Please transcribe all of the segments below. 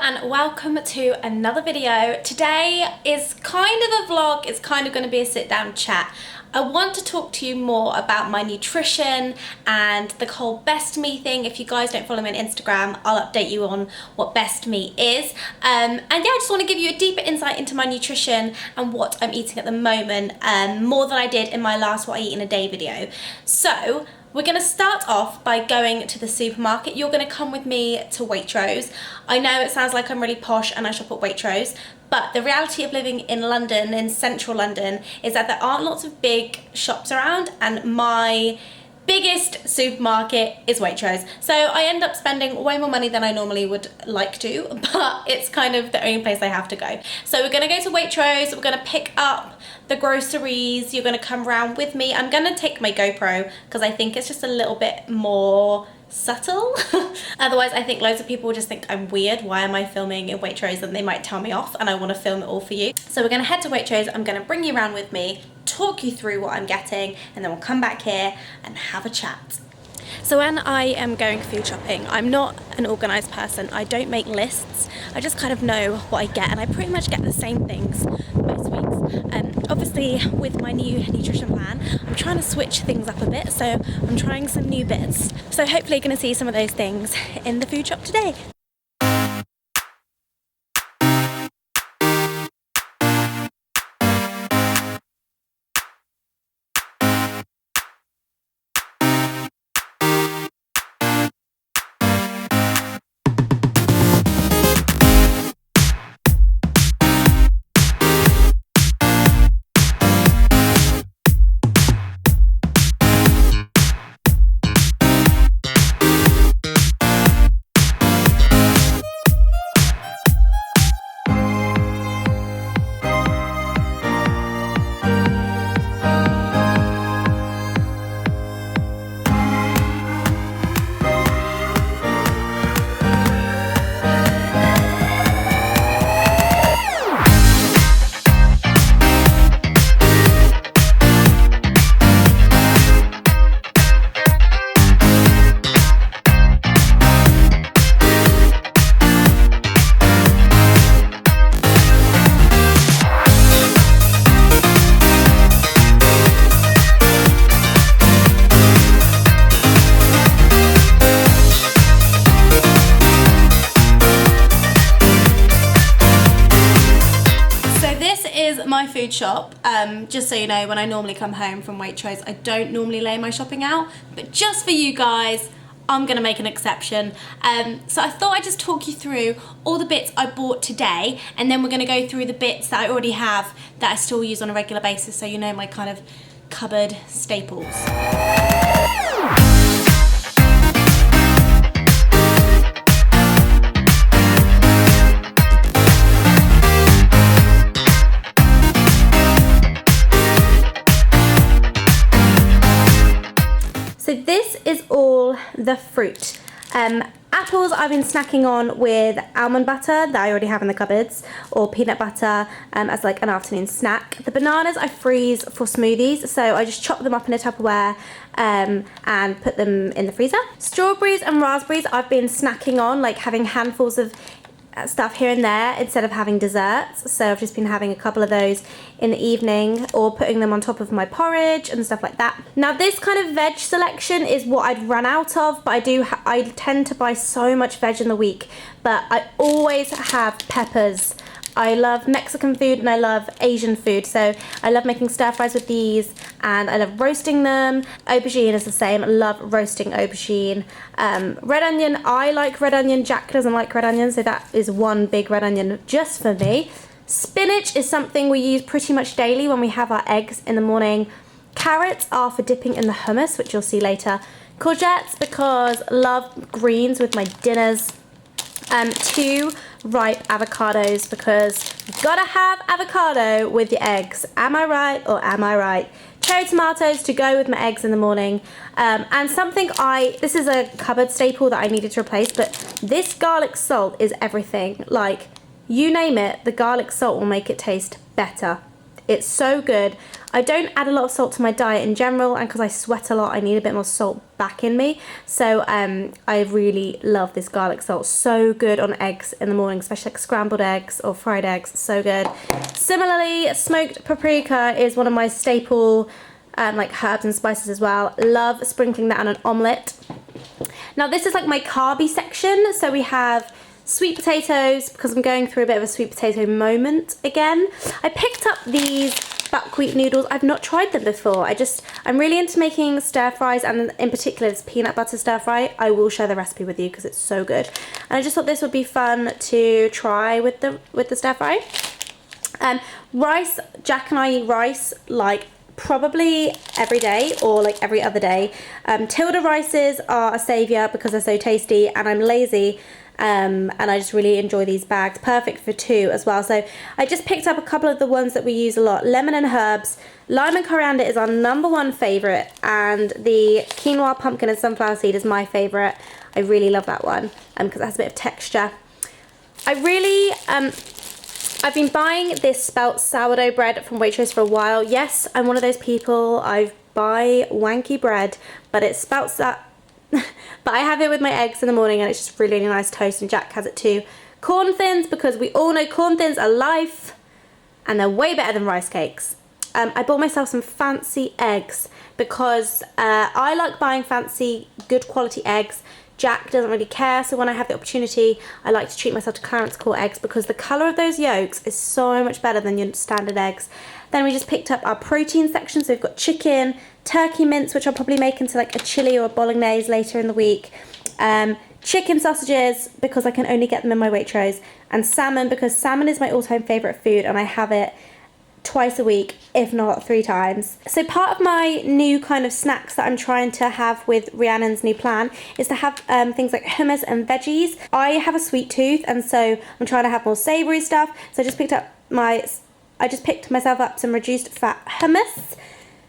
and welcome to another video. Today is kind of a vlog, it's kind of going to be a sit down chat. I want to talk to you more about my nutrition and the whole Best Me thing. If you guys don't follow me on Instagram, I'll update you on what Best Me is. And yeah, I just want to give you a deeper insight into my nutrition and what I'm eating at the moment, more than I did in my last What I Eat in a Day video. So we're going to start off by going to the supermarket. You're going to come with me to Waitrose. I know it sounds like I'm really posh and I shop at Waitrose, but the reality of living in London, in central London, is that there aren't lots of big shops around, and my biggest supermarket is Waitrose. So I end up spending way more money than I normally would like to, but it's kind of the only place I have to go. So we're going to go to Waitrose, we're going to pick up the groceries, you're going to come around with me. I'm going to take my GoPro because I think it's just a little bit more subtle. Otherwise I think loads of people will just think I'm weird. Why am I filming in Waitrose? And they might tell me off, and I want to film it all for you. So we're going to head to Waitrose, I'm going to bring you around with me, talk you through what I'm getting, and then we'll come back here and have a chat. So when I am going food shopping, I'm not an organised person. I don't make lists. I just kind of know what I get, and I pretty much get the same things most weeks. Obviously with my new nutrition plan, I'm trying to switch things up a bit, so I'm trying some new bits. So hopefully you're going to see some of those things in the food shop today. My food shop. Just so you know, when I normally come home from Waitrose, I don't normally lay my shopping out, but just for you guys, I'm gonna make an exception. So I thought I'd just talk you through all the bits I bought today, and then we're gonna go through the bits that I already have that I still use on a regular basis, so you know, my kind of cupboard staples. So this is all the fruit. Apples I've been snacking on with almond butter that I already have in the cupboards, or peanut butter as like an afternoon snack. The bananas I freeze for smoothies, so I just chop them up in a Tupperware and put them in the freezer. Strawberries and raspberries I've been snacking on, like having handfuls of stuff here and there instead of having desserts, so I've just been having a couple of those in the evening, or putting them on top of my porridge and stuff like that. Now this kind of veg selection is what I'd run out of, but I tend to buy so much veg in the week, but I always have peppers. I love Mexican food and I love Asian food, so I love making stir fries with these, and I love roasting them. Aubergine is the same, I love roasting aubergine. Red onion, I like red onion, Jack doesn't like red onion, so that is one big red onion just for me. Spinach is something we use pretty much daily when we have our eggs in the morning. Carrots are for dipping in the hummus, which you'll see later. Courgettes, because love greens with my dinners. 2 ripe avocados, because you've gotta have avocado with your eggs. Am I right, or am I right? Cherry tomatoes to go with my eggs in the morning. And something this is a cupboard staple that I needed to replace, but this garlic salt is everything. Like, you name it, the garlic salt will make it taste better. It's so good. I don't add a lot of salt to my diet in general, and because I sweat a lot, I need a bit more salt back in me. So I really love this garlic salt. So good on eggs in the morning, especially like scrambled eggs or fried eggs. So good. Similarly, smoked paprika is one of my staple like herbs and spices as well. Love sprinkling that on an omelette. Now this is like my carby section. So we have sweet potatoes, because I'm going through a bit of a sweet potato moment again. I picked up these buckwheat noodles. I've not tried them before. I'm really into making stir fries, and in particular this peanut butter stir fry. I will share the recipe with you because it's so good. And I just thought this would be fun to try with the stir fry. Rice, Jack and I eat rice like probably every day or like every other day. Tilda rices are a saviour because they're so tasty, and I'm lazy. And I just really enjoy these bags. Perfect for 2 as well. So I just picked up a couple of the ones that we use a lot. Lemon and herbs. Lime and coriander is our #1 favourite, and the quinoa, pumpkin and sunflower seed is my favourite. I really love that one because it has a bit of texture. I've been buying this spelt sourdough bread from Waitrose for a while. Yes, I'm one of those people. I buy wanky bread, but it spouts that. But I have it with my eggs in the morning, and it's just really, really nice toast, and Jack has it too. Corn thins, because we all know corn thins are life, and they're way better than rice cakes. I bought myself some fancy eggs because I like buying fancy, good quality eggs. Jack doesn't really care, so when I have the opportunity, I like to treat myself to Clarence Core eggs because the colour of those yolks is so much better than your standard eggs. Then we just picked up our protein section, so we've got chicken, turkey mince, which I'll probably make into like a chili or a bolognese later in the week, chicken sausages, because I can only get them in my Waitrose, and salmon, because salmon is my all-time favourite food, and I have it twice a week, if not 3 times. So part of my new kind of snacks that I'm trying to have with Rhiannon's new plan is to have things like hummus and veggies. I have a sweet tooth, and so I'm trying to have more savoury stuff. So I just picked myself up some reduced fat hummus.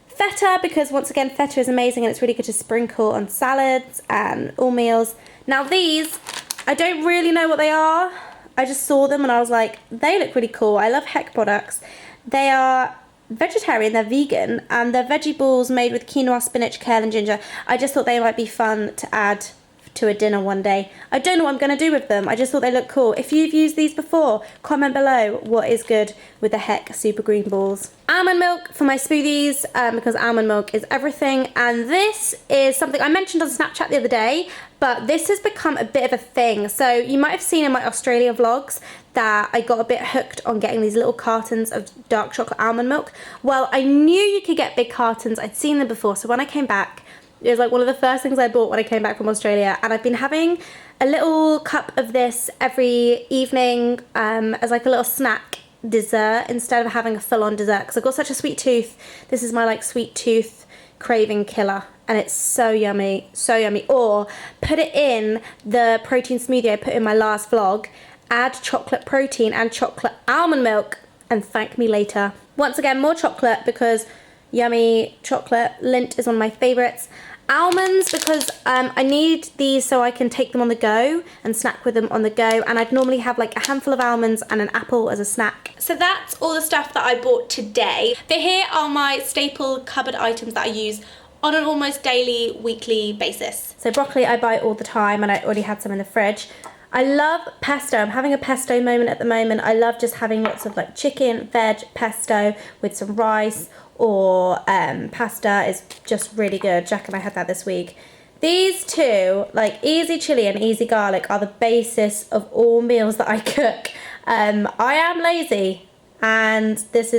Feta, because once again feta is amazing and it's really good to sprinkle on salads and all meals. Now these, I don't really know what they are. I just saw them and I was like, they look really cool. I love Heck products. They are vegetarian, they're vegan, and they're veggie balls made with quinoa, spinach, kale and ginger. I just thought they might be fun to add to a dinner one day. I don't know what I'm going to do with them. I just thought they look cool. If you've used these before, comment below what is good with the Heck Super Green Balls. Almond milk for my smoothies, because almond milk is everything. And this is something I mentioned on Snapchat the other day, but this has become a bit of a thing. So you might have seen in my Australia vlogs that I got a bit hooked on getting these little cartons of dark chocolate almond milk. Well, I knew you could get big cartons. I'd seen them before. So when I came back, it was like one of the first things I bought when I came back from Australia, and I've been having a little cup of this every evening as like a little snack dessert instead of having a full-on dessert, because I've got such a sweet tooth. This is my like sweet tooth craving killer, and it's so yummy, so yummy. Or put it in the protein smoothie I put in my last vlog, add chocolate protein and chocolate almond milk, and thank me later. Once again, more chocolate because yummy chocolate. Lindt is one of my favourites. Almonds, because I need these so I can take them on the go and snack with them on the go, and I'd normally have like a handful of almonds and an apple as a snack. So that's all the stuff that I bought today. But here are my staple cupboard items that I use on an almost daily, weekly basis. So broccoli I buy all the time, and I already had some in the fridge. I love pesto. I'm having a pesto moment at the moment. I love just having lots of like chicken, veg, pesto with some rice, or pasta is just really good. Jack and I had that this week. These two, like easy chili and easy garlic, are the basis of all meals that I cook. I am lazy, and this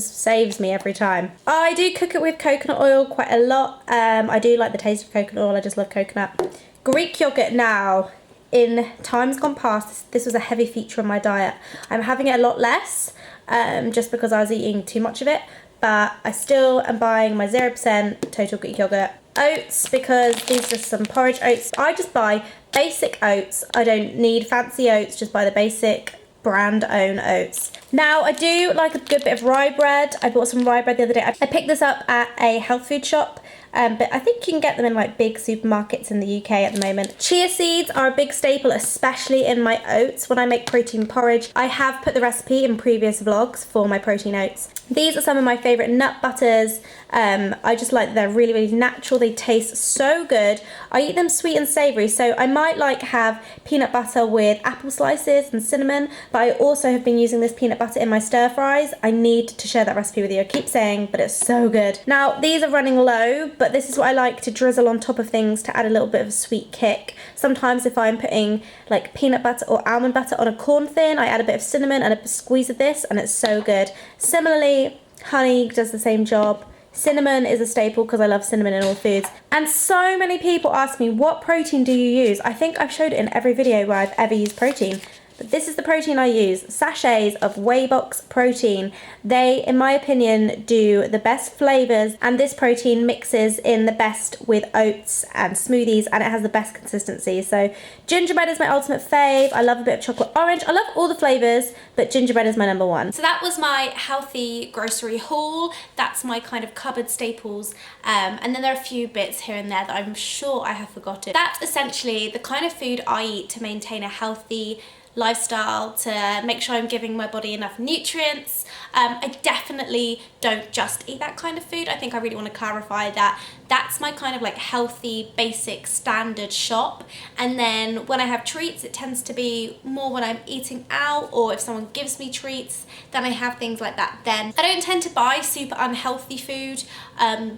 saves me every time. I do cook it with coconut oil quite a lot. I do like the taste of coconut oil. I just love coconut. Greek yogurt now. In times gone past, this was a heavy feature of my diet. I'm having it a lot less, just because I was eating too much of it. But I still am buying my 0% total Greek yogurt. Oats, because these are some porridge oats. I just buy basic oats. I don't need fancy oats, just buy the basic brand own oats. Now I do like a good bit of rye bread. I bought some rye bread the other day. I picked this up at a health food shop. but I think you can get them in like big supermarkets in the UK at the moment. Chia seeds are a big staple, especially in my oats. When I make protein porridge, I have put the recipe in previous vlogs for my protein oats. These are some of my favourite nut butters. I just like they're really, really natural. They taste so good. I eat them sweet and savoury, so I might like have peanut butter with apple slices and cinnamon, but I also have been using this peanut butter in my stir fries. I need to share that recipe with you. I keep saying, but it's so good. Now, these are running low, but this is what I like to drizzle on top of things to add a little bit of a sweet kick. Sometimes if I'm putting like peanut butter or almond butter on a corn thin, I add a bit of cinnamon and a squeeze of this, and it's so good. Similarly, honey does the same job. Cinnamon is a staple because I love cinnamon in all foods. And so many people ask me, what protein do you use? I think I've showed it in every video where I've ever used protein. But this is the protein I use, sachets of Weibox protein. They, in my opinion, do the best flavours, and this protein mixes in the best with oats and smoothies, and it has the best consistency. So gingerbread is my ultimate fave. I love a bit of chocolate orange. I love all the flavours, but gingerbread is my number one. So that was my healthy grocery haul. That's my kind of cupboard staples. And then there are a few bits here and there that I'm sure I have forgotten. That's essentially the kind of food I eat to maintain a healthy lifestyle, to make sure I'm giving my body enough nutrients. I definitely don't just eat that kind of food. I think I really want to clarify that that's my kind of like healthy, basic, standard shop. And then when I have treats, it tends to be more when I'm eating out, or if someone gives me treats, then I have things like that then. I don't tend to buy super unhealthy food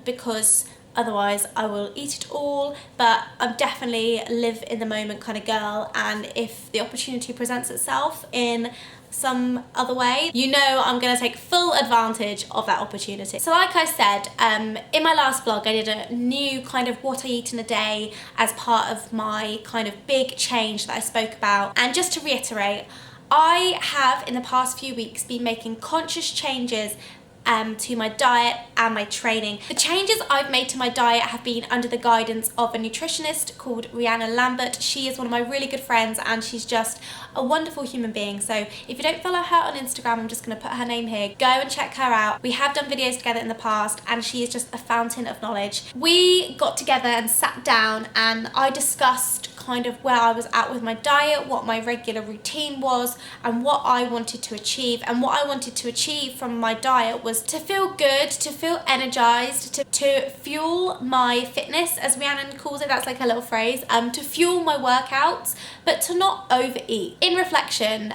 because otherwise I will eat it all, but I'm definitely live in the moment kind of girl, and if the opportunity presents itself in some other way, you know I'm gonna take full advantage of that opportunity. So like I said, in my last vlog I did a new kind of what I eat in a day as part of my kind of big change that I spoke about. And just to reiterate, I have in the past few weeks been making conscious changes to my diet and my training. The changes I've made to my diet have been under the guidance of a nutritionist called Rhiannon Lambert. She is one of my really good friends, and she's just a wonderful human being. So if you don't follow her on Instagram, I'm just going to put her name here. Go and check her out. We have done videos together in the past, and she is just a fountain of knowledge. We got together and sat down, and I discussed kind of where I was at with my diet, what my regular routine was, and what I wanted to achieve. And what I wanted to achieve from my diet was to feel good, to feel energized, to fuel my fitness, as Rhiannon calls it. That's like a little phrase, to fuel my workouts, but to not overeat. In reflection,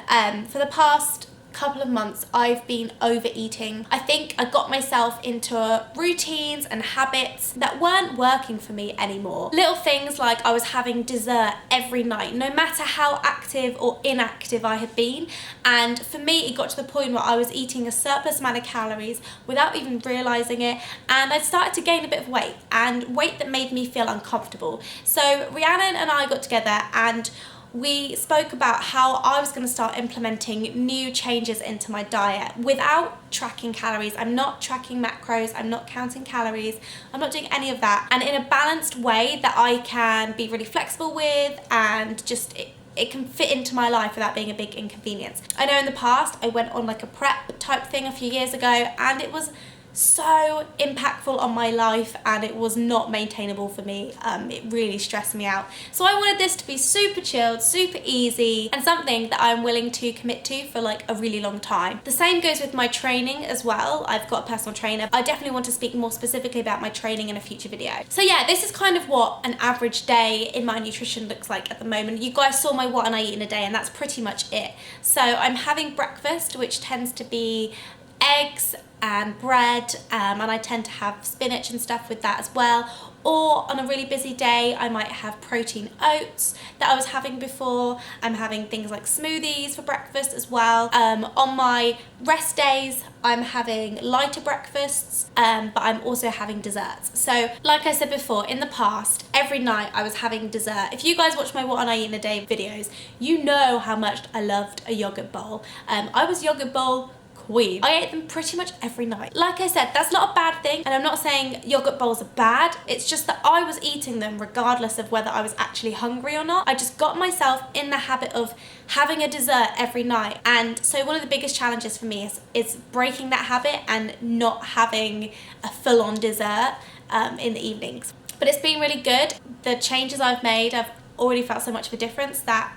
for the past couple of months I've been overeating. I think I got myself into routines and habits that weren't working for me anymore. Little things like I was having dessert every night, no matter how active or inactive I had been. And for me, it got to the point where I was eating a surplus amount of calories without even realizing it, and I started to gain a bit of weight, and weight that made me feel uncomfortable. So Rhiannon and I got together and we spoke about how I was going to start implementing new changes into my diet without tracking calories. I'm not tracking macros, I'm not counting calories, I'm not doing any of that, and in a balanced way that I can be really flexible with, and just it can fit into my life without being a big inconvenience. I know in the past I went on like a prep type thing a few years ago, and it was so impactful on my life, and it was not maintainable for me. It really stressed me out. So I wanted this to be super chilled, super easy, and something that I'm willing to commit to for like a really long time. The same goes with my training as well. I've got a personal trainer. I definitely want to speak more specifically about my training in a future video. So yeah, this is kind of what an average day in my nutrition looks like at the moment. You guys saw my what and I eat in a day, and that's pretty much it. So I'm having breakfast, which tends to be eggs and bread, and I tend to have spinach and stuff with that as well. Or on a really busy day, I might have protein oats that I was having before. I'm having things like smoothies for breakfast as well. On my rest days, I'm having lighter breakfasts, but I'm also having desserts. So like I said before, in the past, every night I was having dessert. If you guys watch my what and I eat in a day videos, you know how much I loved a yogurt bowl. I was yogurt bowl queen. I ate them pretty much every night. Like I said, that's not a bad thing, and I'm not saying yogurt bowls are bad. It's just that I was eating them regardless of whether I was actually hungry or not. I just got myself in the habit of having a dessert every night, and so one of the biggest challenges for me is breaking that habit and not having a full-on dessert. in the evenings. But it's been really good. The changes I've made, I've already felt so much of a difference that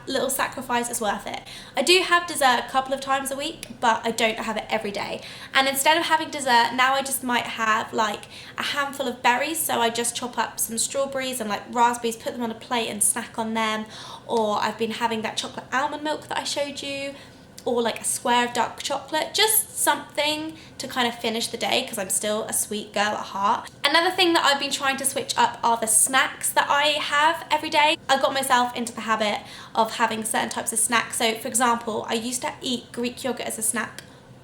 little sacrifice is worth it. I do have dessert a couple of times a week, but I don't have it every day. And instead of having dessert, now I just might have like a handful of berries. So I just chop up some strawberries and like raspberries, put them on a plate and snack on them. Or I've been having that chocolate almond milk that I showed you, or like a square of dark chocolate, just something to kind of finish the day because I'm still a sweet girl at heart. Another thing that I've been trying to switch up are the snacks that I have every day. I got myself into the habit of having certain types of snacks. So for example, I used to eat Greek yogurt as a snack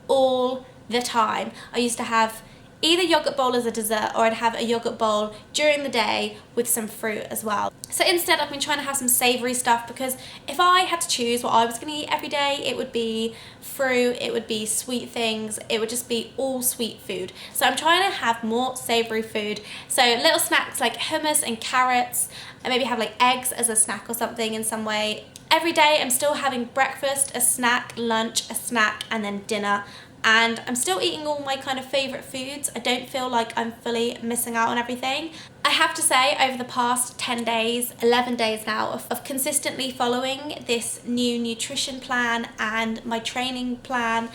all the time. I used to have either yogurt bowl as a dessert, or I'd have a yogurt bowl during the day with some fruit as well. So instead I've been trying to have some savoury stuff, because if I had to choose what I was going to eat every day, it would be fruit, it would be sweet things, it would just be all sweet food. So I'm trying to have more savoury food. So little snacks like hummus and carrots, and maybe have like eggs as a snack or something in some way. Every day I'm still having breakfast, a snack, lunch, a snack, and then dinner. And I'm still eating all my kind of favourite foods. I don't feel like I'm fully missing out on everything. I have to say, over the past 10 days, 11 days now of consistently following this new nutrition plan and my training plan,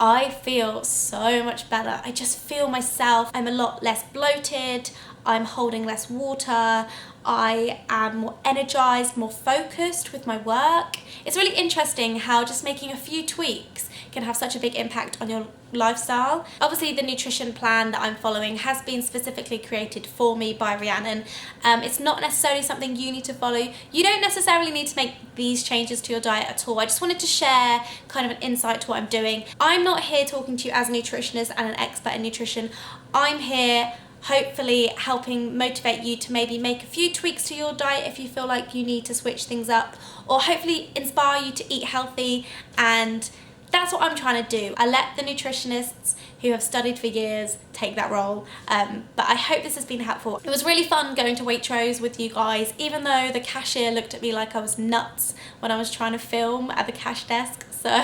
I feel so much better. I just feel myself. I'm a lot less bloated. I'm holding less water. I am more energized, more focused with my work. It's really interesting how just making a few tweaks can have such a big impact on your lifestyle. Obviously, the nutrition plan that I'm following has been specifically created for me by Rhiannon. It's not necessarily something you need to follow. You don't necessarily need to make these changes to your diet at all. I just wanted to share kind of an insight to what I'm doing. I'm not here talking to you as a nutritionist and an expert in nutrition. I'm here hopefully helping motivate you to maybe make a few tweaks to your diet if you feel like you need to switch things up, or hopefully inspire you to eat healthy. And that's what I'm trying to do. I let the nutritionists who have studied for years take that role, but I hope this has been helpful. It was really fun going to Waitrose with you guys, even though the cashier looked at me like I was nuts when I was trying to film at the cash desk. So I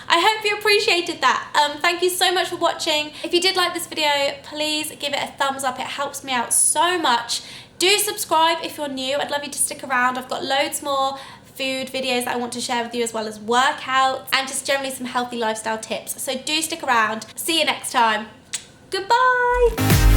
hope you appreciated that. Thank you so much for watching. If you did like this video, please give it a thumbs up. It helps me out so much. Do subscribe if you're new. I'd love you to stick around. I've got loads more food videos that I want to share with you, as well as workouts and just generally some healthy lifestyle tips. So do stick around. See you next time. Goodbye.